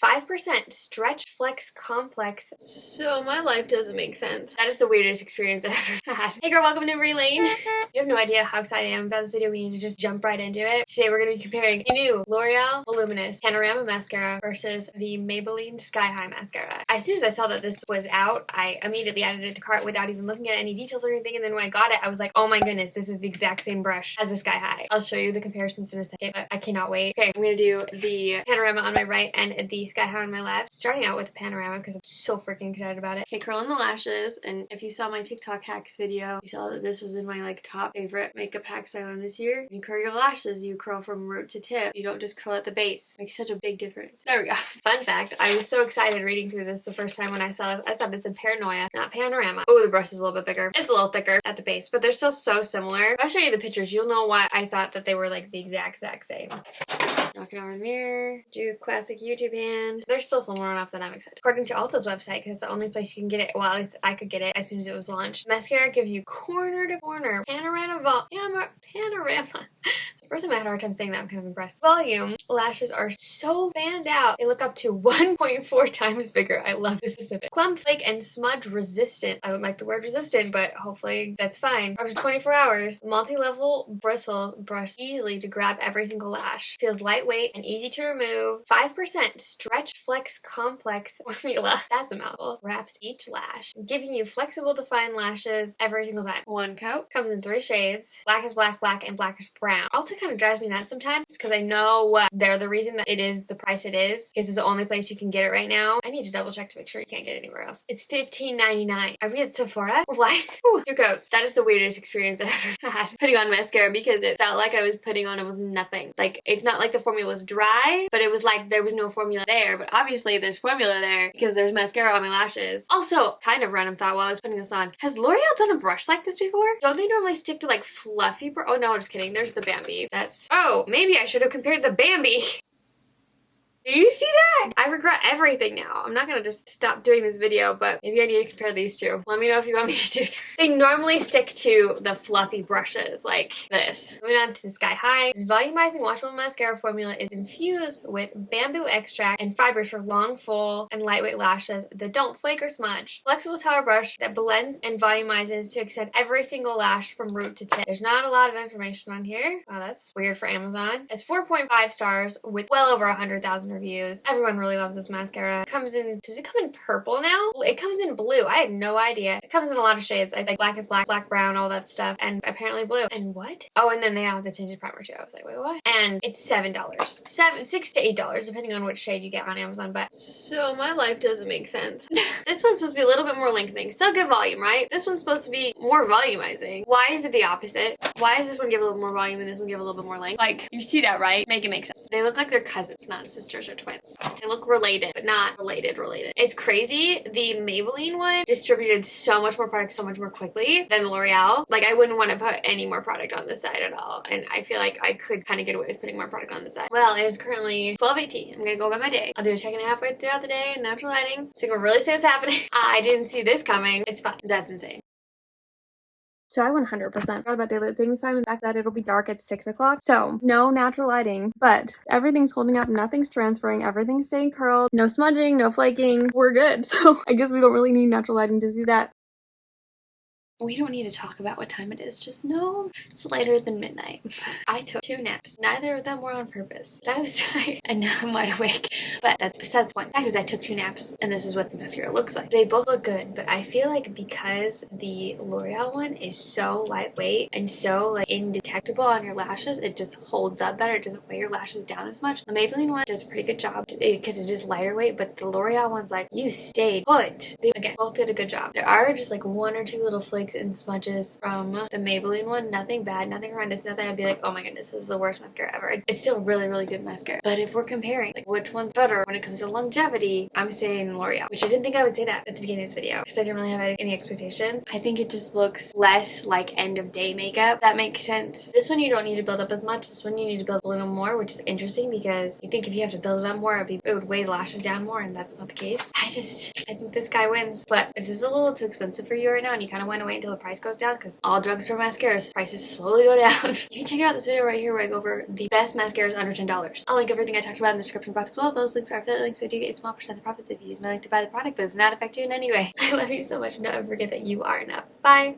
5% Stretch Flex Complex. So my life doesn't make sense. That is the weirdest experience I've ever had. Hey girl, welcome to Maybelline Lane. You have no idea how excited I am about this video. We need to just jump right into it. Today we're going to be comparing the new L'Oreal Voluminous Panorama Mascara versus the Maybelline Sky High Mascara. As soon as I saw that this was out, I immediately added it to cart without even looking at any details or anything. And then when I got it, I was like, oh my goodness, this is the exact same brush as the Sky High. I'll show you the comparisons in a second, but I cannot wait. Okay, I'm going to do the Panorama on my right and the Sky High on my left. Starting out with the Panorama because I'm so freaking excited about it. Okay, curling the lashes, and if you saw my TikTok hacks video, you saw that this was in my top favorite makeup hacks I learned this year. When you curl your lashes, you curl from root to tip. You don't just curl at the base. It makes such a big difference. There we go. Fun fact, I was so excited reading through this the first time when I saw it. I thought it said Paranoia, not Panorama. Oh, the brush is a little bit bigger. It's a little thicker at the base, but they're still so similar. If I show you the pictures, you'll know why I thought that they were like the exact same. Knocking over the mirror, do classic YouTube hand. They're still similar enough that I'm excited. According to Ulta's website, because it's the only place you can get it, well, at least I could get it as soon as it was launched. Mascara gives you corner to corner panorama. It's the first time I had a hard time saying that. I'm kind of impressed. Volume. Lashes are so fanned out. They look up to 1.4 times bigger. I love this specific. Clump, flake, and smudge resistant. I don't like the word resistant, but hopefully that's fine. After 24 hours, multi-level bristles brush easily to grab every single lash. Feels lightweight and easy to remove. 5% Stretch Flex Complex formula. That's a mouthful. Wraps each lash, giving you flexible, defined lashes every single time. One coat. Comes in 3 shades. Black is black, black, and black is brown. Ulta kind of drives me nuts sometimes because I know they're the reason that it is the price it is because it's the only place you can get it right now. I need to double check to make sure you can't get it anywhere else. It's $15.99. Are we at Sephora? What? Ooh, 2 coats. That is the weirdest experience I've ever had putting on mascara because it felt like I was putting on almost nothing. Like, it's not like the formula was dry, but it was like there was no formula there. But obviously there's formula there because there's mascara on my lashes. Also, kind of random thought while I was putting this on. Has L'Oreal done a brush like this before? Don't they normally stick to like fluffy brush? Oh no, I'm just kidding. There's the Bambi. Oh, maybe I should have compared the Bambi. Do you see that? I regret everything now. I'm not gonna just stop doing this video, but maybe I need to compare these two. Let me know if you want me to do that. They normally stick to the fluffy brushes like this. Moving on to the Sky High. This volumizing washable mascara formula is infused with bamboo extract and fibers for long, full, and lightweight lashes that don't flake or smudge. Flexible tower brush that blends and volumizes to extend every single lash from root to tip. There's not a lot of information on here. Wow, that's weird for Amazon. It's 4.5 stars with well over 100,000 reviews. Everyone really loves this mascara. It comes in, does it come in purple now? It comes in blue. I had no idea. It comes in a lot of shades. I think black is black, black, brown, all that stuff, and apparently blue. And what? Oh, and then they have the tinted primer too. I was like, wait, what? And it's $7. $6 to $8, depending on which shade you get on Amazon, but so my life doesn't make sense. This one's supposed to be a little bit more lengthening. Still good volume, right? This one's supposed to be more volumizing. Why is it the opposite? Why does this one give a little more volume and this one give a little bit more length? Like, you see that, right? Make it make sense. They look like they're cousins, not sisters or twins. They look related, but not related. It's crazy. The Maybelline one distributed so much more product so much more quickly than L'Oreal. Like, I wouldn't want to put any more product on this side at all. And I feel like I could kind of get away with putting more product on this side. Well, it is currently 12:18. I'm gonna go about my day. I'll do a check-in halfway throughout the day in natural lighting. So you can really see what's happening. I didn't see this coming. It's fine. That's insane. So I 100% forgot about daylight savings time and the fact that it'll be dark at 6 o'clock. So no natural lighting, but everything's holding up. Nothing's transferring. Everything's staying curled. No smudging, no flaking. We're good. So I guess we don't really need natural lighting to do that. We don't need to talk about what time it is. Just know it's later than midnight. I took 2 naps. Neither of them were on purpose. But I was tired and now I'm wide awake. But that's besides the point. The fact is I took 2 naps and this is what the mascara looks like. They both look good, but I feel like because the L'Oreal one is so lightweight and so like indetectable on your lashes, it just holds up better. It doesn't weigh your lashes down as much. The Maybelline one does a pretty good job because it is lighter weight, but the L'Oreal one's like, you stayed put. They, again, both did a good job. There are just like 1 or 2 little flakes and smudges from the Maybelline one. Nothing bad, nothing horrendous, nothing I'd be like, oh my goodness, this is the worst mascara ever. It's still really, really good mascara. But if we're comparing like which one's better when it comes to longevity, I'm saying L'Oreal, which I didn't think I would say that at the beginning of this video because I didn't really have any expectations. I think it just looks less like end of day makeup. That makes sense. This one you don't need to build up as much. This one you need to build a little more, which is interesting because you think if you have to build it up more, it would weigh the lashes down more, and that's not the case. I think this guy wins. But if this is a little too expensive for you right now and you kind of went away until the price goes down, because all drugstore mascaras prices slowly go down. You can check out this video right here where I go over the best mascaras under $10. I'll link everything I talked about in the description box as well. Those links are affiliate links, so do get a small percent of the profits if you use my link to buy the product, but it's not affect you in any way. I love you so much, and don't ever forget that you are enough. Bye!